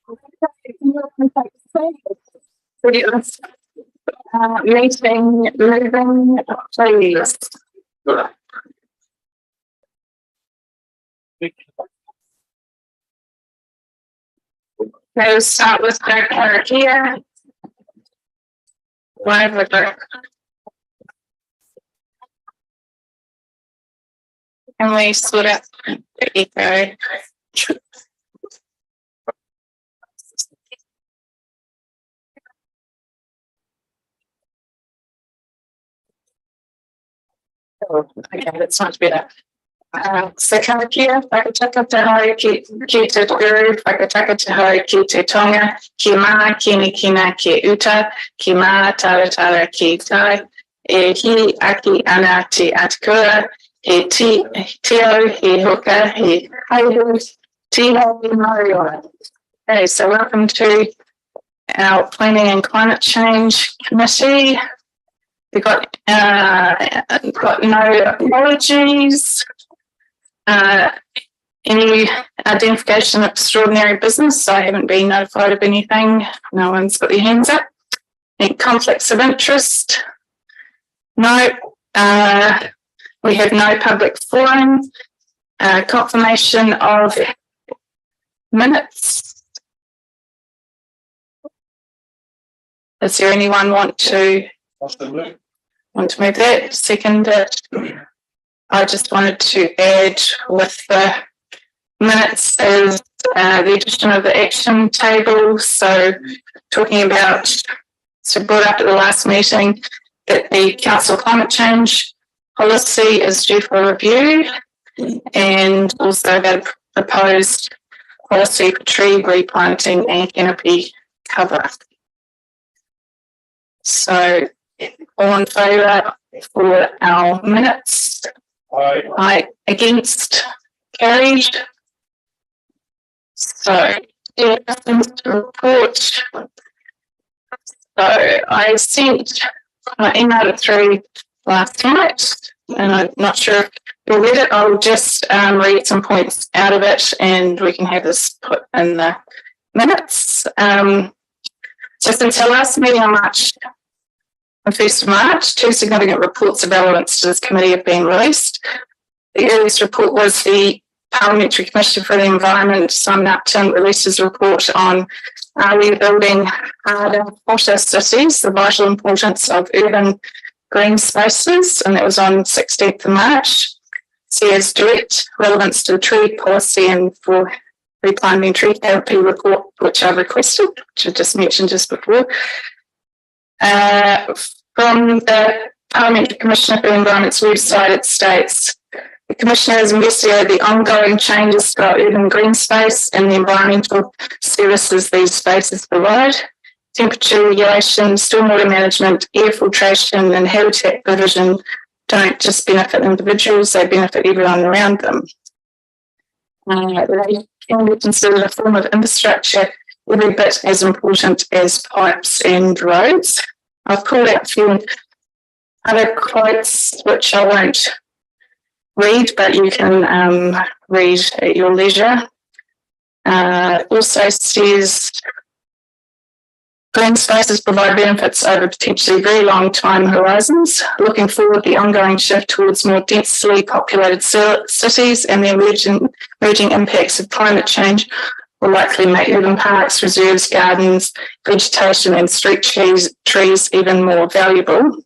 Meeting moving, please. We'll start with Director here. Live with her. And we split up the echo. Okay, that's much better. So Karakia, Whakataka Te Haere ki Te Guru, Whakataka Te Haere ki Te Tonga, ki mā kini kina ki uta, ki mā taratara ki tai, e hi aki ana te atakura, he tio, he hoka, he haidu, tiho, he mariora. Okay, so welcome to our Planning and Climate Change Committee. We've got no apologies. Any identification of extraordinary business? I haven't been notified of anything. No one's got their hands up. Any conflicts of interest? No. We have no public forum. Confirmation of minutes. Is there anyone want to move that? Second it. I just wanted to add with the minutes is the addition of the action table. So talking about, so brought up at the last meeting that the Council Climate Change policy is due for review, and also that proposed policy for tree replanting and canopy cover. So all in favour for our minutes? Aye. Against? Carried. So report. So I sent my email it through last night, and I'm not sure if you'll read it. I'll just read some points out of it, and we can have this put in the minutes. So since our last meeting on on 1st of March, 2 significant reports of relevance to this committee have been released. The earliest report was the Parliamentary Commission for the Environment. Simon Upton released his report on Are We Building Harder, Hotter Cities? The Vital Importance of Urban Green Spaces, and that was on 16th of March. So has direct relevance to the tree policy and for replanting tree canopy report, which I've requested, which I just mentioned just before. From the Parliamentary Commission for the Environment's website, it states, the Commissioner has investigated the ongoing changes to our urban green space and the environmental services these spaces provide. Temperature regulation, stormwater management, air filtration and habitat provision don't just benefit individuals, they benefit everyone around them. They can be considered a form of infrastructure every bit as important as pipes and roads. I've pulled out a few other quotes which I won't read, but you can read at your leisure. Also says green spaces provide benefits over potentially very long time horizons. Looking forward, the ongoing shift towards more densely populated cities and the emerging impacts of climate change will likely make urban parks, reserves, gardens, vegetation and street trees even more valuable.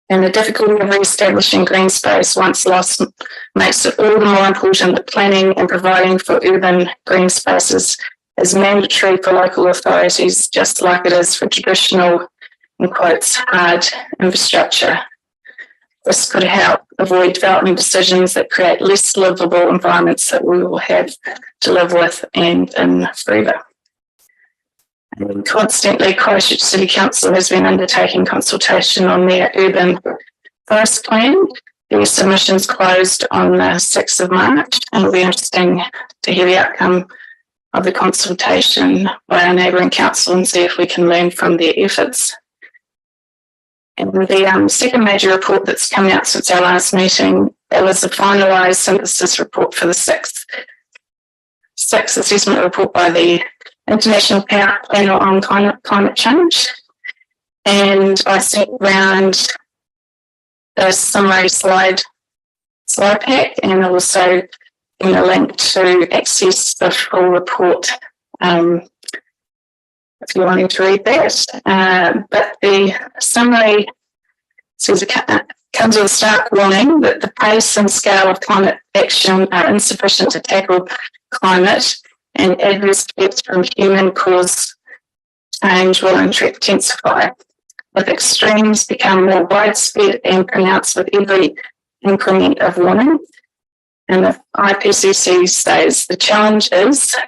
And the difficulty of re-establishing green space once lost makes it all the more important that planning and providing for urban green spaces is mandatory for local authorities, just like it is for traditional, in quotes, hard infrastructure. This could help avoid development decisions that create less livable environments that we will have to live with and in forever. And constantly, Christchurch City Council has been undertaking consultation on their urban forest plan. Their submissions closed on the 6th of March, and it'll be interesting to hear the outcome of the consultation by our neighbouring council and see if we can learn from their efforts. And the second major report that's come out since our last meeting, that was the finalised synthesis report for the 6th sixth assessment report by the International Panel on Climate Change. And I sent round the summary slide pack, and also in a link to access the full report if you're wanting to read that. But the summary says it comes with a stark warning that the pace and scale of climate action are insufficient to tackle climate, and adverse effects from human-caused change will intensify, with extremes become more widespread and pronounced with every increment of warning. And the IPCC says the challenge is to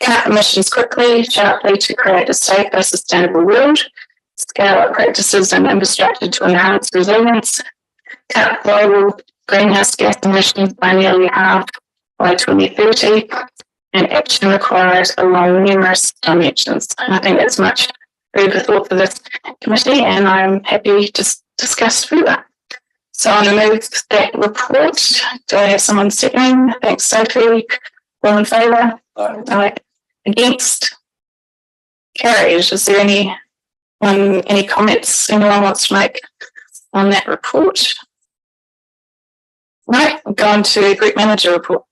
cut emissions quickly, sharply, to create a safer, sustainable world, scale up practices and infrastructure to enhance resilience, cut global greenhouse gas emissions by nearly half by 2030, and action required along numerous dimensions. And I think that's much food for thought for this committee, and I'm happy to discuss further. So I'm going to move that report. Do I have someone seconding? Thanks, Sophie. All in favour? Aye. Against? Carried. Is there any comments anyone wants to make on that report? No, we'll go on to Group Manager report.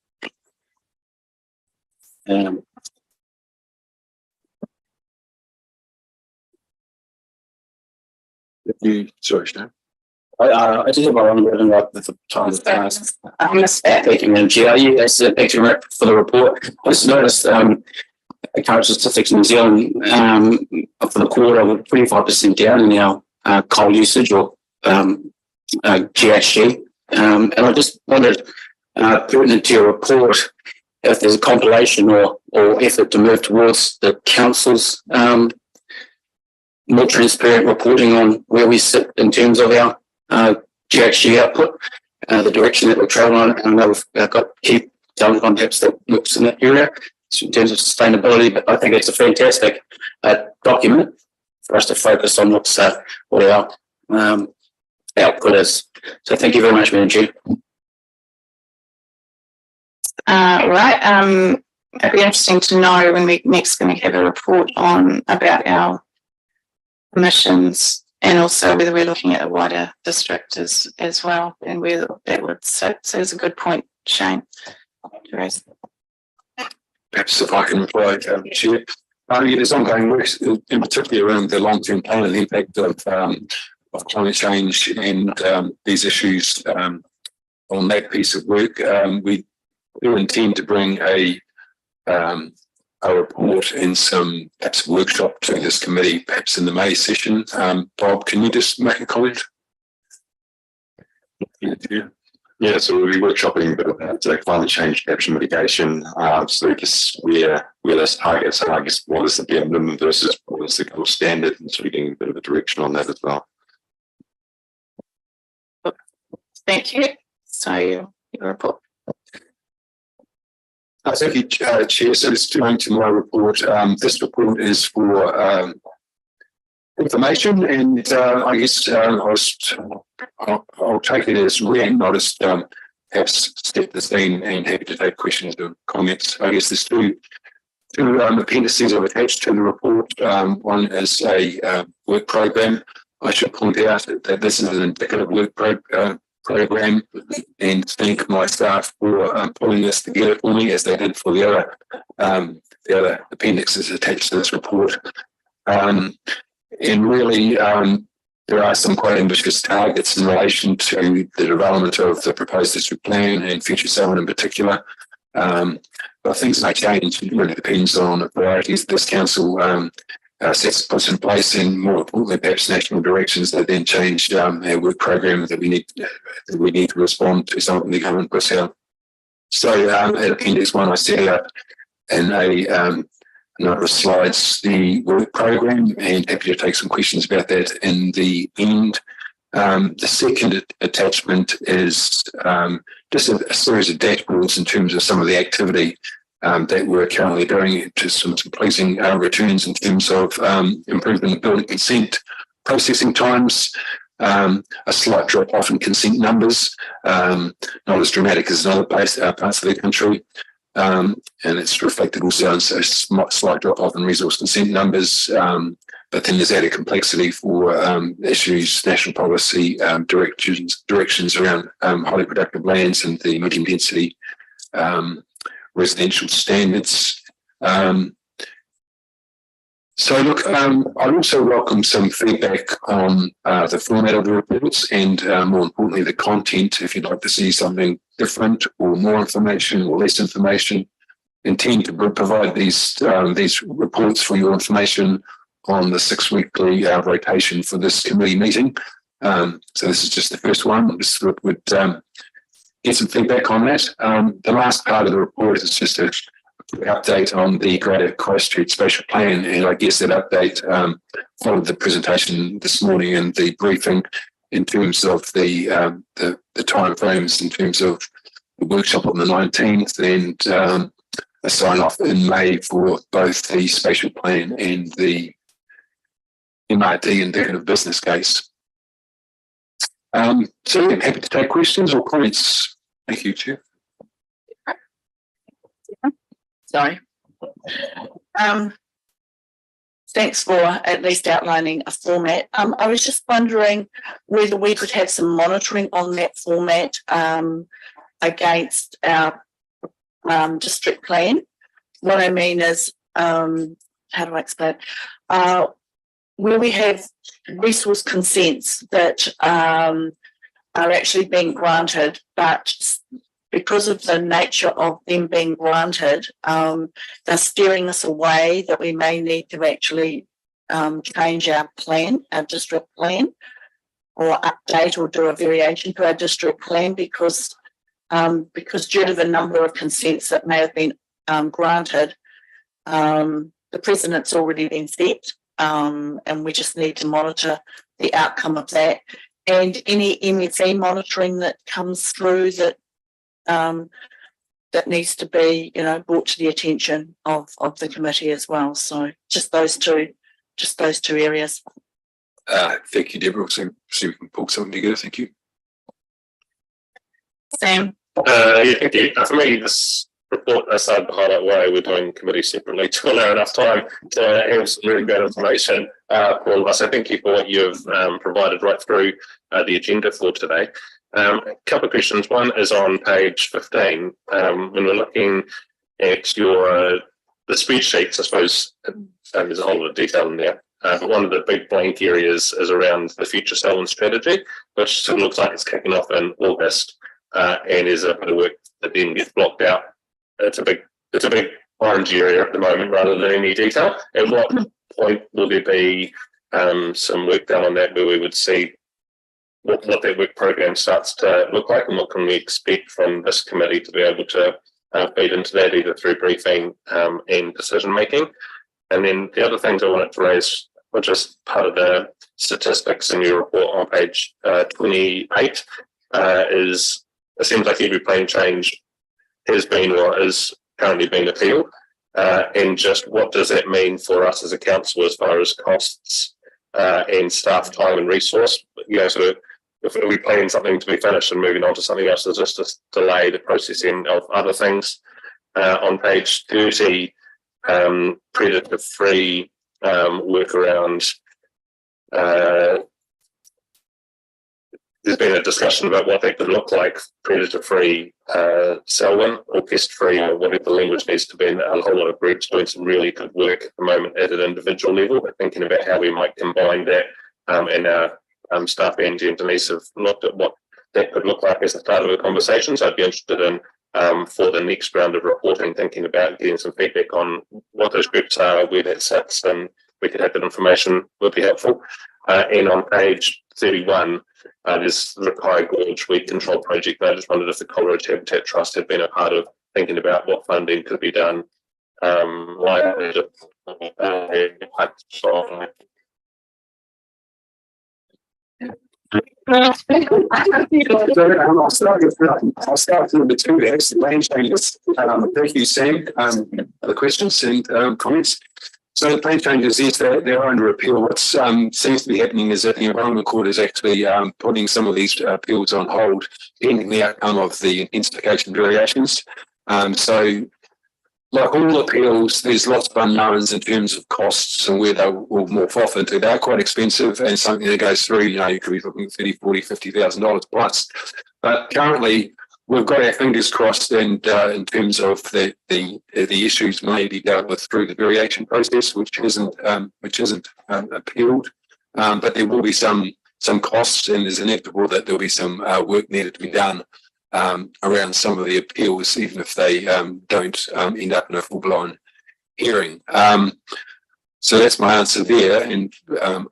Sorry, Stan. I just have one written up at the time of the task. I missed that. Thank you, Madam Chair. Yes, thank you for the report. I just noticed current statistics in New Zealand for the quarter were 25% down in our coal usage or GHG. And I just wondered, pertinent to your report, if there's a compilation or effort to move towards the council's more transparent reporting on where we sit in terms of our GHG output, the direction that we're traveling on. And I know we've got key talent concepts that looks in that area in terms of sustainability, but I think it's a fantastic document for us to focus on what our output is. So thank you very much, Madam Chair. Right. It'd be interesting to know when we next going to have a report on about our emissions, and also whether we're looking at a wider district as well, and where that would sit. So it's a good point, Shane. Perhaps if I can reply, Chair. There's ongoing work, in particular around the long-term plan and the impact of climate change and these issues on that piece of work. We do intend to bring a report and some perhaps workshop to this committee, perhaps in the May session. Bob, can you just make a comment? Yeah, so we'll be workshopping a bit about climate change action mitigation. So just where those targets are, I guess what is the bare minimum versus what is the gold standard, and sort of getting a bit of a direction on that as well. Thank you. So your report. Thank you, Chair. So just going to my report. This report is for information, and I guess I'll take it as read. I'll just perhaps step the scene and happy to take questions or comments. I guess there's two appendices I've attached to the report. One is a work program. I should point out that this is an indicative work program, and thank my staff for pulling this together for me, as they did for the other appendixes attached to this report. And really, there are some quite ambitious targets in relation to the development of the proposed district plan and future settlement in particular. But things may change. It really depends on the priorities this council puts in place, and more importantly, perhaps national directions that then change our work program that we need to respond to something the government puts out. So at Appendix 1, I set out in a number of slides the work program, and happy to take some questions about that in the end. The second attachment is just a series of dashboards in terms of some of the activity that we're currently doing, to some pleasing returns in terms of improvement in building consent processing times, a slight drop off in consent numbers, not as dramatic as in other parts of the country. and it's reflected also in a slight drop off in resource consent numbers. But then there's added complexity for issues, national policy, directions around highly productive lands and the medium density residential standards. So look, I'd also welcome some feedback on the format of the reports and more importantly, the content. If you'd like to see something different or more information or less information, intend to provide these reports for your information on the 6-weekly rotation for this committee meeting. So this is just the first one. Just would get some feedback on that. The last part of the report is just a update on the Greater Christchurch Spatial Plan, and I guess that update followed the presentation this morning and the briefing in terms of the time frames, in terms of the workshop on the 19th and a sign off in May for both the spatial plan and the MRD indicative business case. So I'm happy to take questions or comments. Thank you, Chair. Sorry. Thanks for at least outlining a format. I was just wondering whether we could have some monitoring on that format against our district plan. What I mean is, how do I explain? Where we have resource consents that are actually being granted, but because of the nature of them being granted, they're steering us away that we may need to actually change our plan, our district plan, or update or do a variation to our district plan because due to the number of consents that may have been granted, the precedent's already been set, and we just need to monitor the outcome of that. And any MFE monitoring that comes through that needs to be, brought to the attention of the committee as well. So just those two areas. Thank you, Deborah. So we can pull something together. Thank you. Sam. Thank you. For me, this report, I started to highlight why we're doing committees separately to allow enough time to have some really great information for all of us. So thank you for what you've provided right through the agenda for today. A couple of questions. One is on page 15. When we're looking at the spreadsheets, I suppose there's a whole lot of detail in there. But one of the big blank areas is around the future Selwyn strategy, which sort of looks like it's kicking off in August, and is a bit of work that then gets blocked out. It's a big orange area at the moment rather than any detail. At what point will there be some work done on that where we would see what that work program starts to look like, and what can we expect from this committee to be able to feed into that either through briefing and decision making? And then the other things I wanted to raise were just part of the statistics in your report on page 28 is it seems like every plan change has been or is currently being appealed, and just what does that mean for us as a council as far as costs and staff time and resource? Sort of if we plan something to be finished and moving on to something else, is just to delay the processing of other things. On page 30, predator-free workaround. There's been a discussion about what that could look like, predator-free Selwyn, or pest-free, or whatever the language needs to be. And a whole lot of groups doing some really good work at the moment at an individual level, but thinking about how we might combine that. And our staff and Denise have looked at what that could look like as a start of a conversation. So I'd be interested in, for the next round of reporting, thinking about getting some feedback on what those groups are, where that sits, and we could have that information would be helpful. And on page 31, there's the Kai Gorge Weed Control Project. I just wondered if the Coleridge Habitat Trust had been a part of thinking about what funding could be done. I'll start with number 2 there, the land changes. Thank you, Sam, for the questions and comments. So the plan changes, yes, they're under appeal. What seems to be happening is that the Environment Court is actually putting some of these appeals on hold pending the outcome of the intensification variations. So like all appeals, there's lots of unknowns in terms of costs and where they will morph off into. They're quite expensive, and something that goes through, you could be looking at $30,000, $40,000, $50,000 plus. But currently, we've got our fingers crossed, and in terms of the issues may be dealt with through the variation process, which isn't appealed, but there will be some costs, and it's inevitable that there'll be some work needed to be done around some of the appeals, even if they don't end up in a full-blown hearing. So that's my answer there, and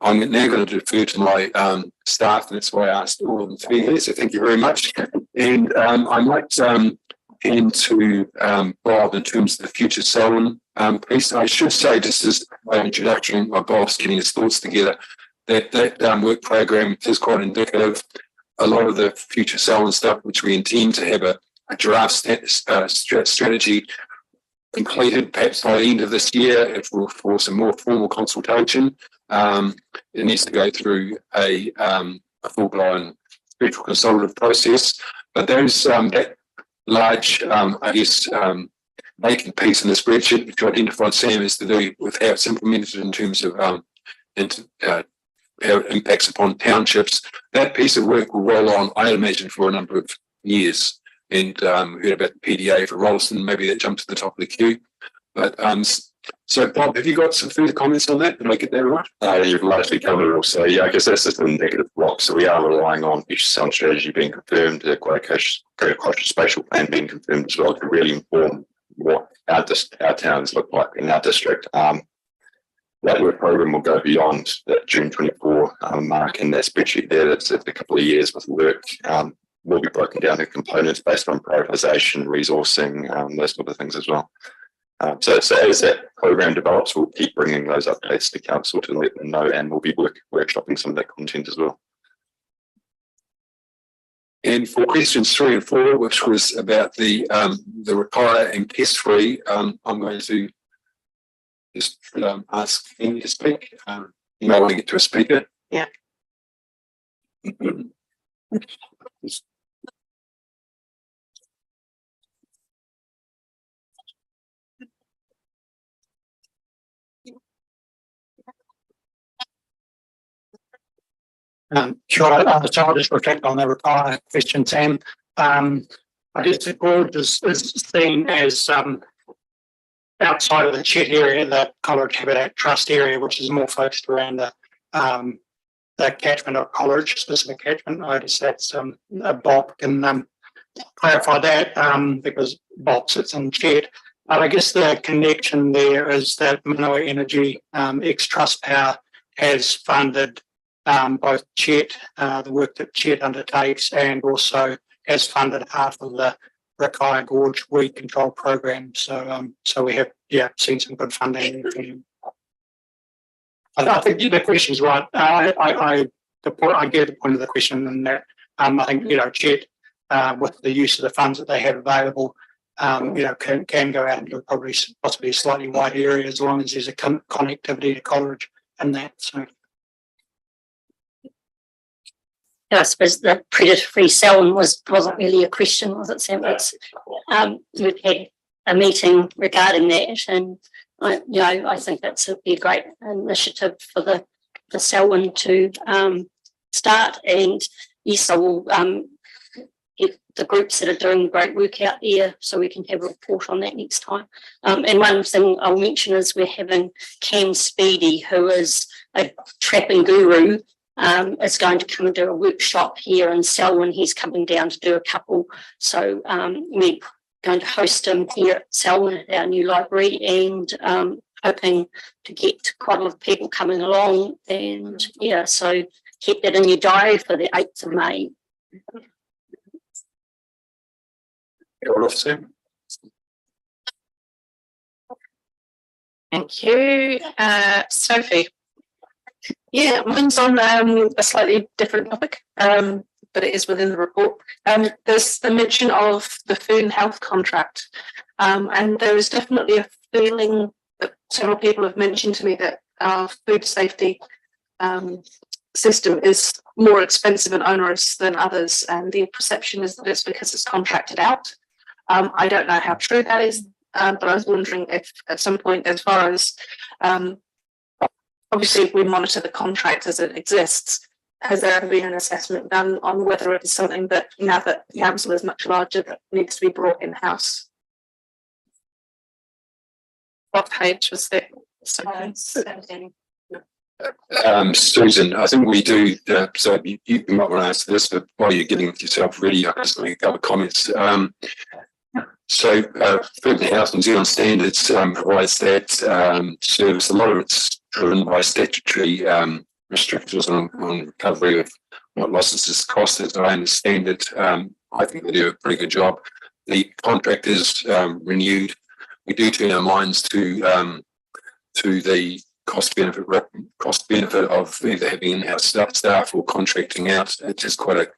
I'm now going to defer to my staff, and that's why I asked all of them to be here, so thank you very much. And I might hand to Bob in terms of the future Selwyn piece. I should say, just as an introduction, while Bob's getting his thoughts together, that work program is quite indicative. A lot of the future Selwyn stuff, which we intend to have a draft strategy completed perhaps by the end of this year for some more formal consultation. It needs to go through a full-blown spiritual consultative process. But those that large, vacant piece in the spreadsheet, which you identified, Sam, is to do with how it's implemented in terms of how it impacts upon townships. That piece of work will roll on, I imagine, for a number of years. And we heard about the PDA for Rolleston, maybe that jumps to the top of the queue. But so, Bob, have you got some further comments on that? Did I get that right? You've largely covered it all. So, yeah, I guess that's just a negative block. So we are relying on future Selwyn strategy being confirmed, the Greater Coastal Spatial Plan being confirmed as well to really inform what our towns look like in our district. That work program will go beyond that June 24 mark, and that spreadsheet there, that's a couple of years with work, will be broken down into components based on prioritisation, resourcing, those sort of things as well. So as that program develops, we'll keep bringing those updates to council to let them know, and we'll be workshopping some of that content as well. And for questions 3 and 4, which was about the retire and pest free, I'm going to just ask Amy to speak. You may want to get to a speaker. Yeah. Sure, so I'll just reflect on the reply question, Sam. I guess the gorge is seen as outside of the Chet area, the Coleridge Habitat Trust area, which is more focused around the catchment of Coleridge, specific catchment. I guess that's Bob can clarify that because Bob sits in Chet. But I guess the connection there is that Manawa Energy ex-Trust Power has funded both Chet, the work that Chet undertakes, and also has funded half of the Rakaia Gorge weed control program. So we have seen some good funding. I think the question's right. I get the point of the question, and that I think Chet with the use of the funds that they have available, can go out into possibly a slightly wider area as long as there's a connectivity to Coleridge and that. So. I suppose the predator-free Selwyn wasn't really a question, was it, Sam? We've had a meeting regarding that, and I think that's a great initiative for the Selwyn to start. And yes, I will get the groups that are doing great work out there so we can have a report on that next time. And one thing I'll mention is we're having Cam Speedy, who is a trapping guru, is going to come and do a workshop here in Selwyn. He's coming down to do a couple. So we're going to host him here at Selwyn at our new library, and hoping to get quite a lot of people coming along. And so keep that in your diary for the 8th of May. Thank you. Sophie. Yeah, mine's on a slightly different topic, but it is within the report. There's the mention of the food and health contract, and there is definitely a feeling that several people have mentioned to me that our food safety system is more expensive and onerous than others, and the perception is that it's because it's contracted out. I don't know how true that is. but I was wondering if at some point, as far as, obviously we monitor the contract as it exists, has there ever been an assessment done on whether it is something that now that the council is much larger that needs to be brought in-house? What page was that? Susan, I think we do, so you might want to answer this, but while you're getting yourself ready, I just make a couple of comments. Food House New Zealand Standards provides that service. A lot of it's driven by statutory restrictions on recovery of what losses cost, as I understand it. I think they do a pretty good job. The contract is renewed. We do turn our minds to the cost benefit of either having in-house staff or contracting out. It's just quite a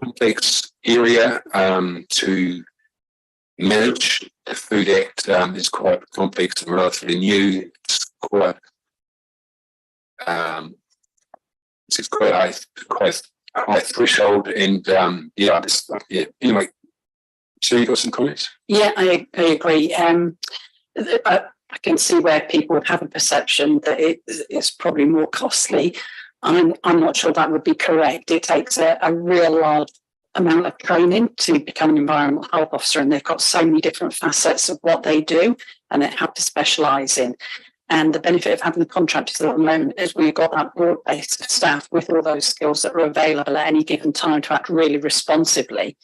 complex area to manage. The Food Act is quite complex and relatively new. It's quite high threshold, and anyway. So you got some comments? Yeah, I agree. I can see where people would have a perception that it's probably more costly. I'm not sure that would be correct. It takes a real large amount of training to become an environmental health officer, and they've got so many different facets of what they do and they have to specialise in. And the benefit of having the contractors at the moment is we've got that broad base of staff with all those skills that are available at any given time to act really responsibly.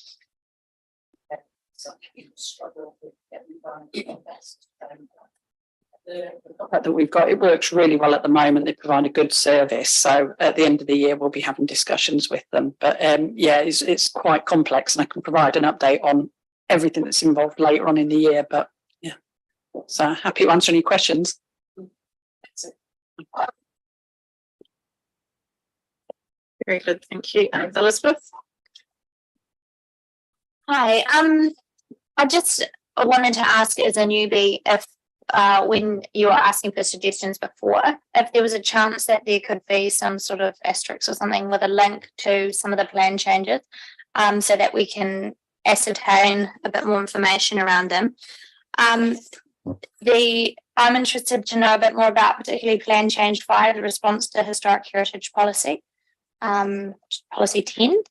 That we've got, it works really well at the moment. They provide a good service, so at the end of the year we'll be having discussions with them. But yeah, it's quite complex, and I can provide an update on everything that's involved later on in the year. But yeah, so happy to answer any questions. Very good, thank you. Elizabeth? Hi, I just wanted to ask as a newbie if when you were asking for suggestions before, if there was a chance that there could be some sort of asterisk or something with a link to some of the plan changes, so that we can ascertain a bit more information around them. I'm interested to know a bit more about particularly Plan Change 5, the response to historic heritage policy, policy 10.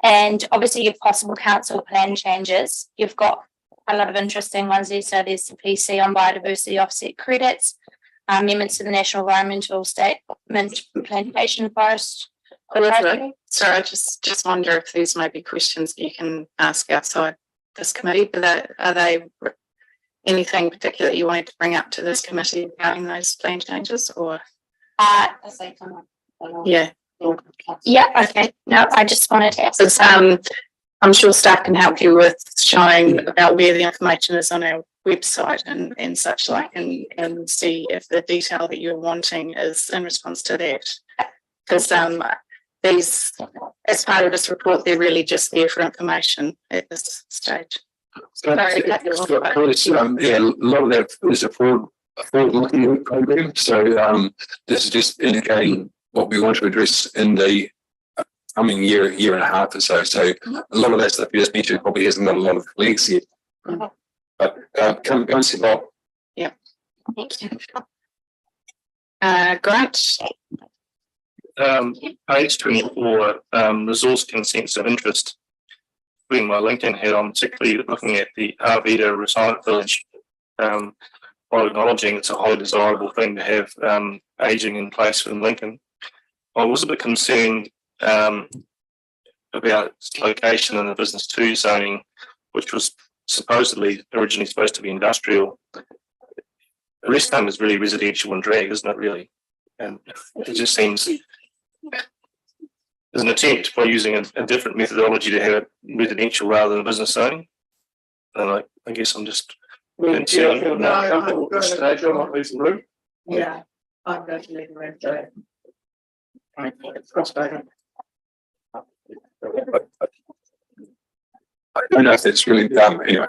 And obviously your possible council plan changes. You've got a lot of interesting ones there. So there's the PC on biodiversity offset credits, amendments to the National Environmental Statement Plantation Forest. Sorry, I just wonder if these may be questions that you can ask outside this committee, but are they anything particular that you wanted to bring up to this committee regarding those plan changes, or? Yeah. Yeah, okay. No, I just wanted to ask. I'm sure staff can help you with showing about where the information is on our website and such like, and see if the detail that you're wanting is in response to that. Because these, as part of this report, they're really just there for information at this stage. Yeah, a lot of that is a forward-looking program. So this is just indicating what we want to address in the coming year and a half or so. So a lot of that stuff you just mentioned probably hasn't got a lot of legs yet. But come and see Bob. Yeah. Thank you. Grant. Page 24, resource consents of interest. Putting my LinkedIn head on, particularly looking at the Arvida Retirement Village, while acknowledging it's a highly desirable thing to have ageing in place within Lincoln. I was a bit concerned about its location in the business 2 zoning, which was supposedly originally supposed to be industrial. The rest of them is really residential and drag, isn't it really? And it just seems there's an attempt by using a different methodology to have it residential rather than business zoning. And I guess I'm just concerned. Yeah, I'm going to leave the room. I don't know if that's really anyway.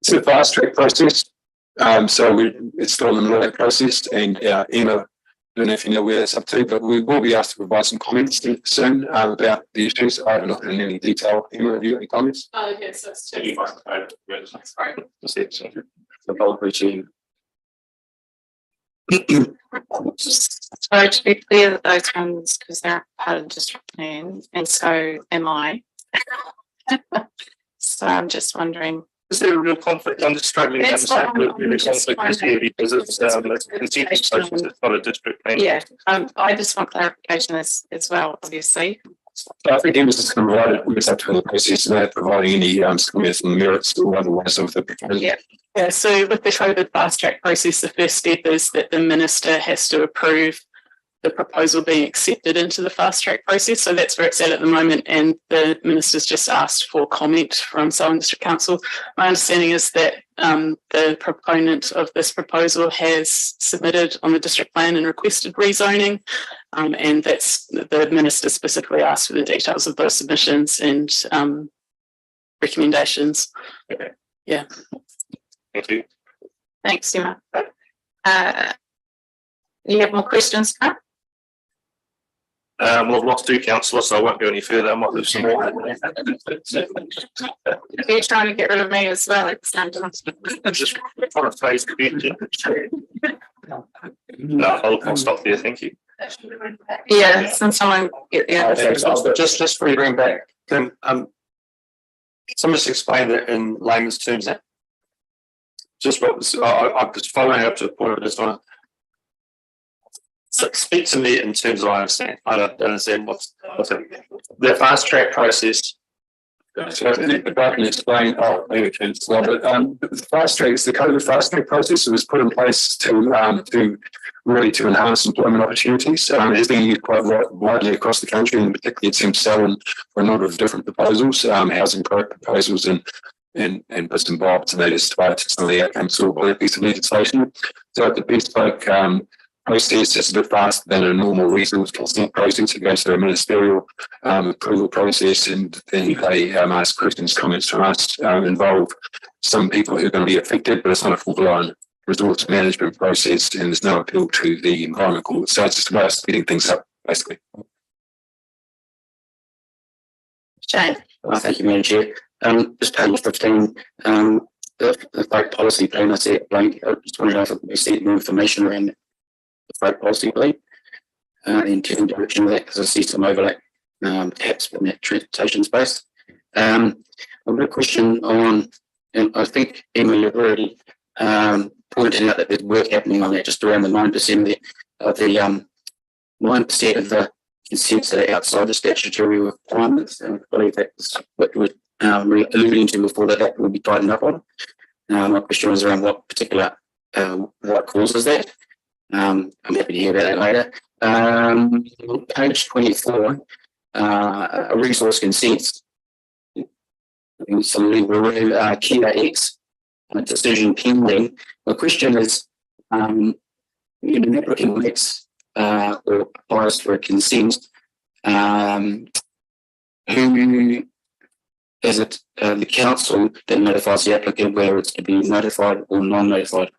It's a fast track process. So it's still in the process, and Emma don't know if you know where that's up to, but we will be asked to provide some comments soon about the issues. I haven't looked in any detail. Emma, have you got any comments? Oh, yes, that's. The bulk regime. Sorry, to be clear, those ones, because they're part of the district plan, and so am I. So I'm just wondering. Is there a real conflict? I'm just struggling to It's understand not- the conflict is here because it's not a district plan. Yeah, I just want clarification as well, obviously. I think Emma's just going to provide it with up to the process without providing any comments on the merits or otherwise of the proposal. Yeah. Yeah, so with the COVID fast track process, the first step is that the minister has to approve the proposal being accepted into the fast track process. So that's where it's at the moment. And the minister's just asked for comment from Selwyn District Council. My understanding is that the proponent of this proposal has submitted on the district plan and requested rezoning. And that's the minister specifically asked for the details of those submissions and recommendations. Okay. Yeah. Thank you. Thanks, Emma. You have more questions, Mark? Well, I've lost two councillors, so I won't go any further. I might have some more. You're trying to get rid of me as well at the same time. Just trying to phase the question. No, I'll stop there. Thank you. Yeah, since someone get the other. Just for you bring back, can someone just explain it in layman's terms then? Just what was, I'm just following up to the point of this one. So speak to me in terms of I don't understand what's the fast track process. So if I can explain, maybe can explain, but the fast track, the COVID fast track process was put in place to really to enhance employment opportunities. It's being used quite widely across the country, and particularly it seems selling for a number of different proposals, housing growth proposals and bits and bobs, and they just tried to some of the outcomes of a piece of legislation. So the bespoke process is a bit faster than a normal resource consent process. It goes through a ministerial approval process, and then they ask questions, comments from us, involve some people who are going to be affected, but it's not a full-blown resource management process, and there's no appeal to the Environment Court. So it's just about speeding things up, basically. Shane. Thank you, Madam Chair. Just page 15, the freight policy plan, I see it blank. I just wondering if we see more information around the freight policy plan, the intended direction of that, because I see some overlap, perhaps in that transportation space. I've got a question on, and I think Emma, you've already pointed out that there's work happening on that, just around the 9% of the 9% of the consents that are outside the statutory requirements. And I believe that's what we're alluding to before that will be tightened up on. My question was around what particular what causes that. I'm happy to hear about that later. Page 24, resource consents. Some legal review, Kia X, a decision pending. My question is, an applicant makes or applies for a consent, who is it the council that notifies the applicant whether it's to be notified or non-notified?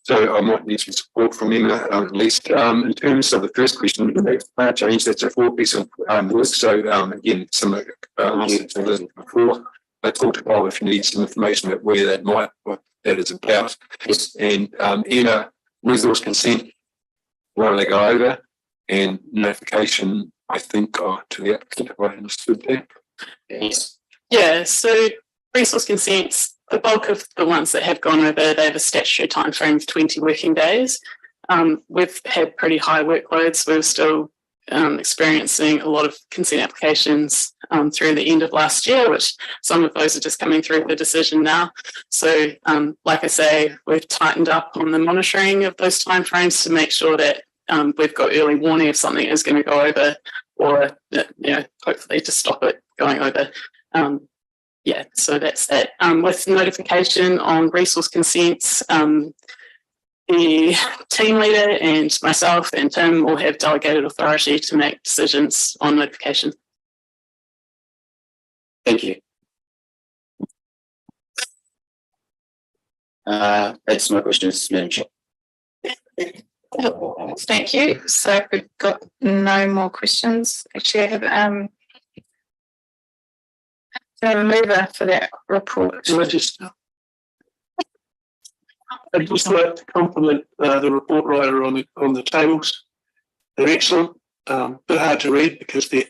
So I might need some support from Emma, at least in terms of the first question, the change, that's a full piece of work. So again, some answer to this before. I talked about if you need some information about where that might, what that is about. Yes. And Emma, resource consent, what do they go over? And notification, I think, to the applicant, if I understood that. Yes. Yeah, so resource consents, the bulk of the ones that have gone over, they have a statutory timeframe of 20 working days. We've had pretty high workloads. We're still experiencing a lot of consent applications through the end of last year, which some of those are just coming through the decision now. So like I say, we've tightened up on the monitoring of those timeframes to make sure that we've got early warning if something is going to go over, or hopefully to stop it going over. Yeah, so that's that. With notification on resource consents, the team leader and myself and Tim will have delegated authority to make decisions on notification. Thank you. That's my questions, Madam Chair. Thank you. So we've got no more questions. Actually, I have a mover for that report. I'd just like to compliment the report writer on the tables. They're excellent. Bit hard to read because they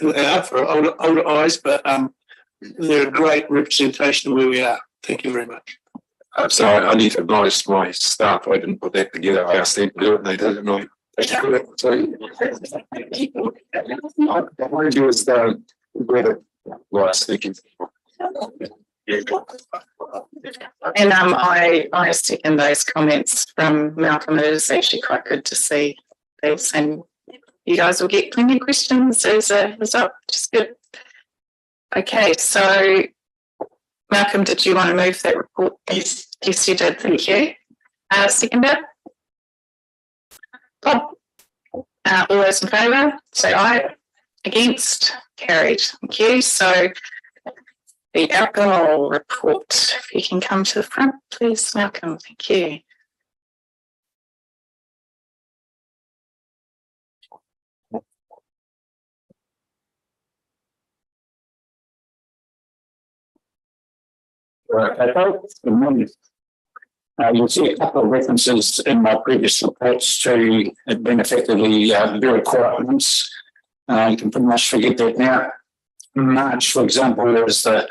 are for older eyes, but they're a great representation of where we are. Thank you very much. So I need to advise my staff, I didn't put that together, I asked them to do it, and they did it, and I. So. I want to do is the last thinking. And I second those comments from Malcolm. It is actually quite good to see this, and you guys will get plenty of questions as a result, which is good. Okay, so Malcolm, did you want to move that report? Yes, you did. Thank you. Seconder? Bob? All those in favour, say aye. Against? Carried. Thank you. So the alcohol report, if you can come to the front, please, Malcolm. Thank you. You'll see a couple of references in my previous reports to it being effectively very quiet months. You can pretty much forget that now. March, for example, was the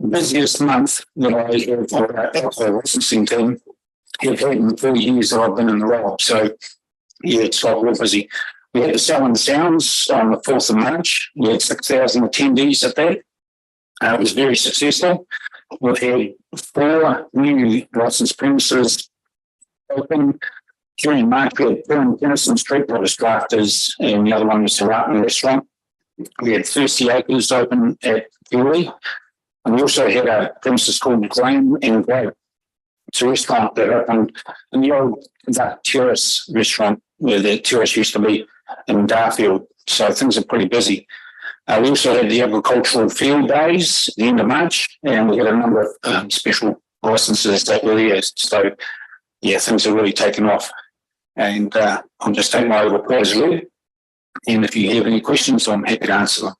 busiest month that I for our alcohol licensing team have had in 4 years that I've been in the role. So, yeah, it's got real busy. We had the Selling Sounds on the 4th of March. We had 6,000 attendees at that. It was very successful. We've had 4 new licensed premises open. During March, we had 2 in Tennyson Street, that was Drafters, and the other one was the Ratman Restaurant. We had 30 acres open at Gilly. And we also had a premises called Graham and Grey. It's a restaurant that opened in the old Terrace restaurant where the Terrace used to be in Darfield. So things are pretty busy. We also had the agricultural field days at the end of March, and we had a number of special licenses that were there. So, yeah, things are really taken off. And I'll just take my report as read. And if you have any questions, I'm happy to answer them.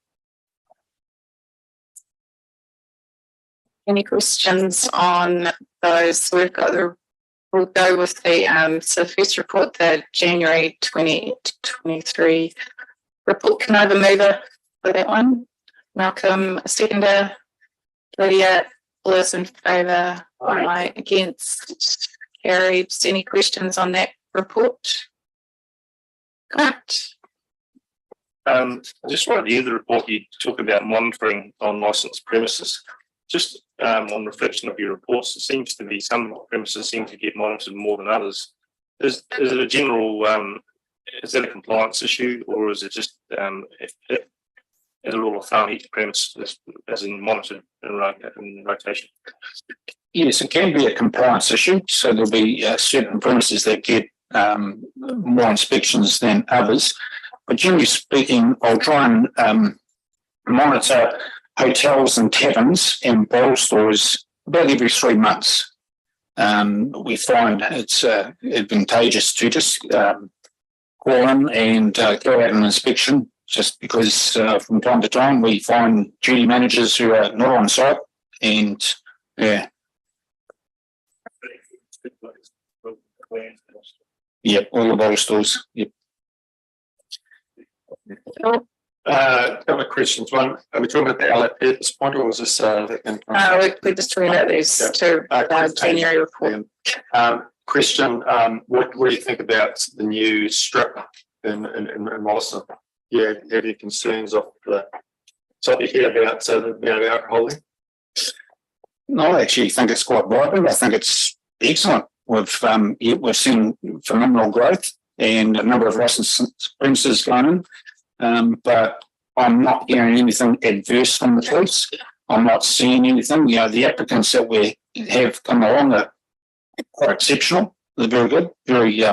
Any questions on those? We'll go with the so first report, the January 2023 report. Can I have a mover for that one? Malcolm, a seconder. Lydia, all those in favour? Aye. Against? Carried. Any questions on that report? Correct. Just right at the end of the report, you talk about monitoring on licensed premises. Just on reflection of your reports, it seems to be some premises seem to get monitored more than others. Is it a general, is that a compliance issue, or is it just at a rule of thumb each premise as in monitored in rotation? Yes, it can be a compliance issue. So there'll be certain premises that get more inspections than others. But generally speaking, I'll try and monitor hotels and taverns and bottle stores about every 3 months. We find it's advantageous to just call in and go out an inspection, just because from time to time we find duty managers who are not on site, and yeah. Yep, all the bottle stores. Yep. Couple of questions. One, are we talking about the LAP at this point, or was this We're just talking about these two January report. Question, what do you think about the new strip in Molliston? Yeah, have any concerns of the topic here about the amount of alcohol there? No, I actually think it's quite vibrant. I think it's excellent. We've seen phenomenal growth and a number of licensed premises going in, but I'm not hearing anything adverse from the police. I'm not seeing anything. You know, the applicants that we have come along are quite exceptional. They're very good, very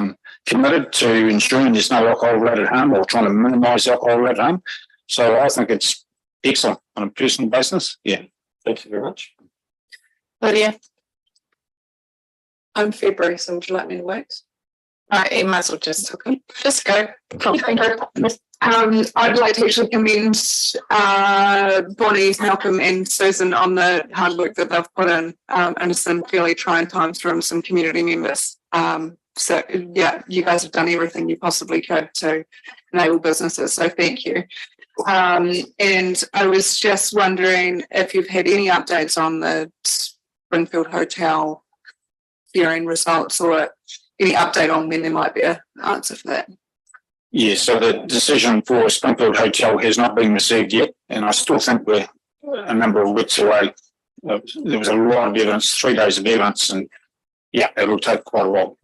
committed to ensuring there's no alcohol-related harm or trying to minimise alcohol-related harm. So I think it's excellent on a personal basis. Yeah. Thank you very much. Lydia. I'm February, so would you like me to wait? You might as well just go. I'd like to actually commend Bonnie, Malcolm and Susan on the hard work that they've put in some fairly trying times from some community members. So yeah, you guys have done everything you possibly could to enable businesses, so thank you. And I was just wondering if you've had any updates on the Springfield Hotel hearing results or any update on when there might be an answer for that. Yeah, so the decision for Springfield Hotel has not been received yet, and I still think we're a number of weeks away. There was a lot of evidence, 3 days of evidence, and yeah, it'll take quite a while,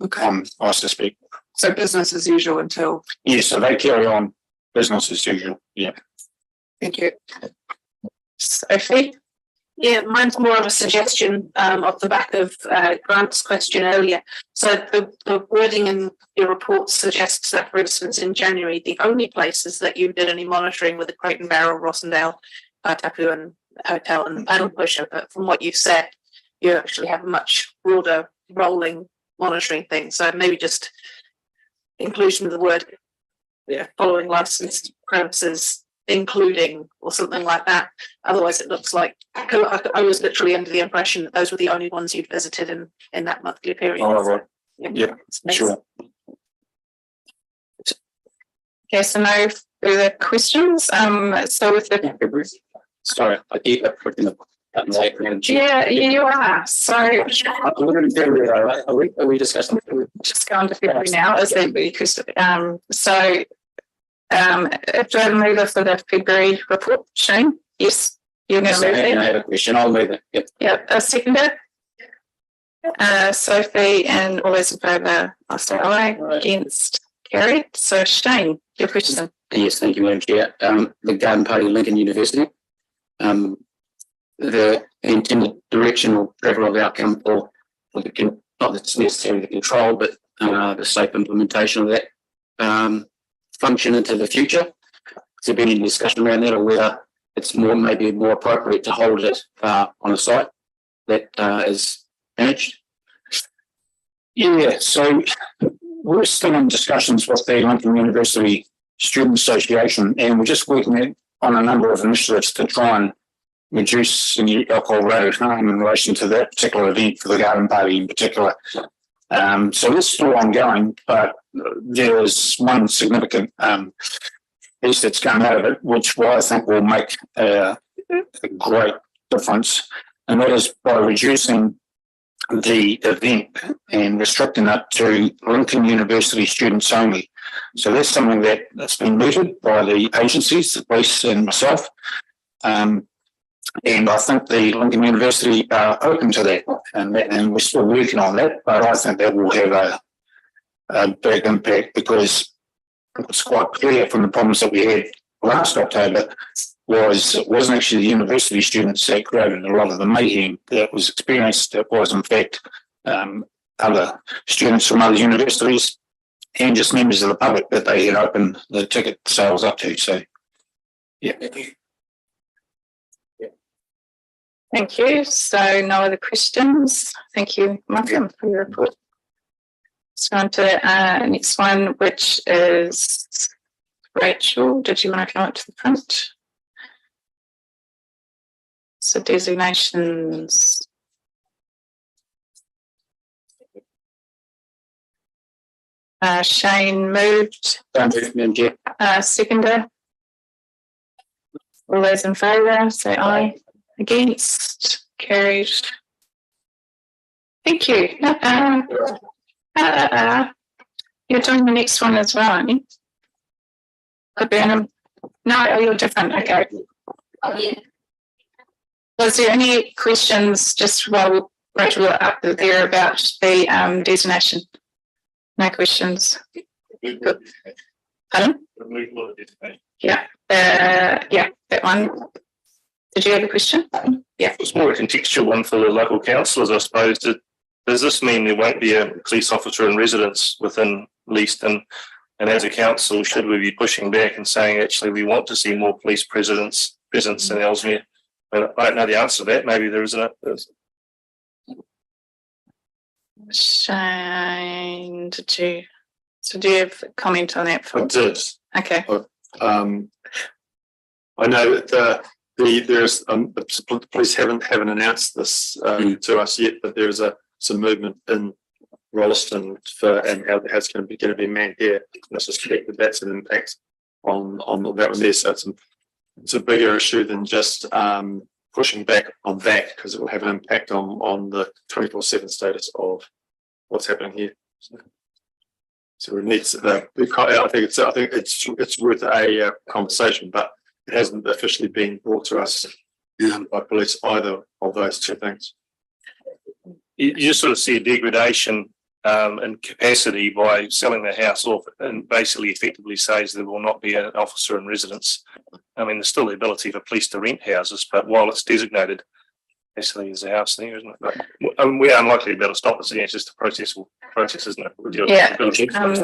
I suspect. So business as usual until... Yeah, so they carry on business as usual, yeah. Thank you. Sophie? Yeah, mine's more of a suggestion off the back of Grant's question earlier. So the wording in your report suggests that, for instance, in January, the only places that you did any monitoring were the Crate and Barrel, Rossendale, Tapu and Hotel and the Paddle Pusher. But from what you've said, you actually have a much broader rolling monitoring thing. So maybe just inclusion of the word following licensed premises, including or something like that. Otherwise, it looks like I was literally under the impression that those were the only ones you'd visited in that monthly period. Oh, right. Yeah, sure. Okay, so no further questions. So with the Sorry, I keep putting the buttons out. yeah, you are. So Are we discussing? just go on to February now, is that because if I move it for the February report, Shane? Yes, you're going to move I it. have a question. I'll move it. Yep. Yeah, a seconder. Sophie and all those in favour, I'll say aye. Against, carried. So Shane, your question. Yes, thank you, Madam Chair. The Garden Party, Lincoln University. The intended direction or preferable outcome for the not necessarily the control, but the safe implementation of that function into the future. Has there been any discussion around that, or whether it's maybe more appropriate to hold it on a site that is managed? Yeah, so we're still in discussions with the Lincoln University Student Association, and we're just working on a number of initiatives to try and reduce any alcohol-related harm in relation to that particular event for the Garden Party in particular. So this is still ongoing, but there is one significant piece that's come out of it, which I think will make a great difference, and that is by reducing the event and restricting it to Lincoln University students only. So that's something that's been mooted by the agencies, the police and myself. And I think the Lincoln University are open to that, and we're still working on that, but I think that will have a big impact, because it's quite clear from the problems that we had last October it wasn't actually the university students that created a lot of the mayhem that was experienced. It was, in fact, other students from other universities and just members of the public that they had opened the ticket sales up to. So, yeah. Thank you. So no other questions. Thank you, Malcolm, for your report. Let's go on to the next one, which is Rachel. Did you want to come up to the front? So designations. Shane moved. Seconder. All those in favour, say aye. Against, carried. Thank you. You're doing the next one as well, aren't you? Burnham. No, you're different. Okay. Was there any questions just while Rachel were up there about the designation? No questions. Good. Pardon? Yeah. Yeah, that one. Did you have a question? Yeah. It's more a contextual one for the local councillors, I suppose. Does this mean there won't be a police officer in residence within Leaston? And as a council, should we be pushing back and saying, actually, we want to see more police presence in Ellesmere? I don't know the answer to that. Maybe there isn't. Shane, do you have a comment on that? I did. Okay. I know that there's the police haven't announced this to us yet, but there's some movement in Rolleston and how it's going to be manned here. I suspect that that's an impact on that one there. So it's a bigger issue than just pushing back on that, because it will have an impact on the 24/7 status of what's happening here. So it needs. I think it's worth a conversation, but it hasn't officially been brought to us by police, either of those two things. You just sort of see a degradation in capacity by selling the house off, and basically effectively says there will not be an officer in residence. I mean, there's still the ability for police to rent houses, but while it's designated, basically there's a house there, isn't it? But, we are unlikely to be able to stop this. It's just a process, isn't it? Yeah.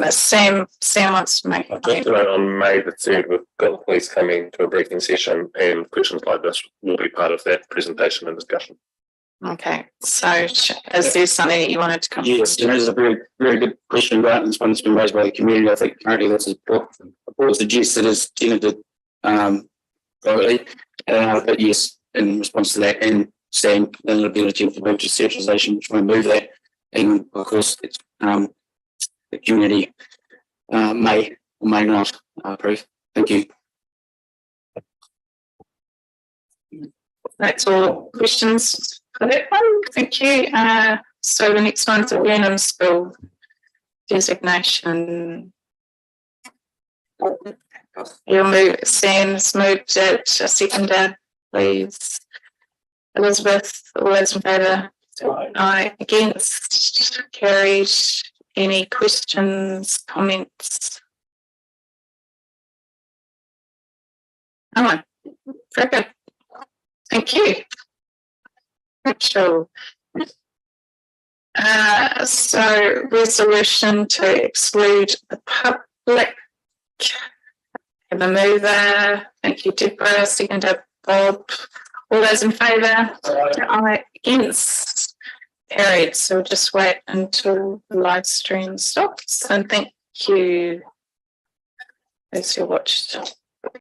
Sam wants to make. On May the 3rd, we've got the police coming to a briefing session, and questions like this will be part of that presentation and discussion. Okay, so is there something that you wanted to come? Yes, there is a very, very good question, right? And it's one that's been raised by the community. I think currently that's what suggested is tenanted privately. But yes, in response to that, and Sam, the ability for purchase centralisation, which will move that. And of course, it's the community may or may not approve. Thank you. That's all questions for that one. Thank you. So the next one's a Burnham School designation. Sam's moved it, a seconder, please. Elizabeth, all those in favour? Aye. Against? Carried. Any questions, comments? Oh, very good. Thank you. Rachel. So resolution to exclude the public. Have a mover. Thank you, Deborah. Seconder, Bob. All those in favour? Aye. Against? Carried. So we'll just wait until the live stream stops. And thank you those who watched.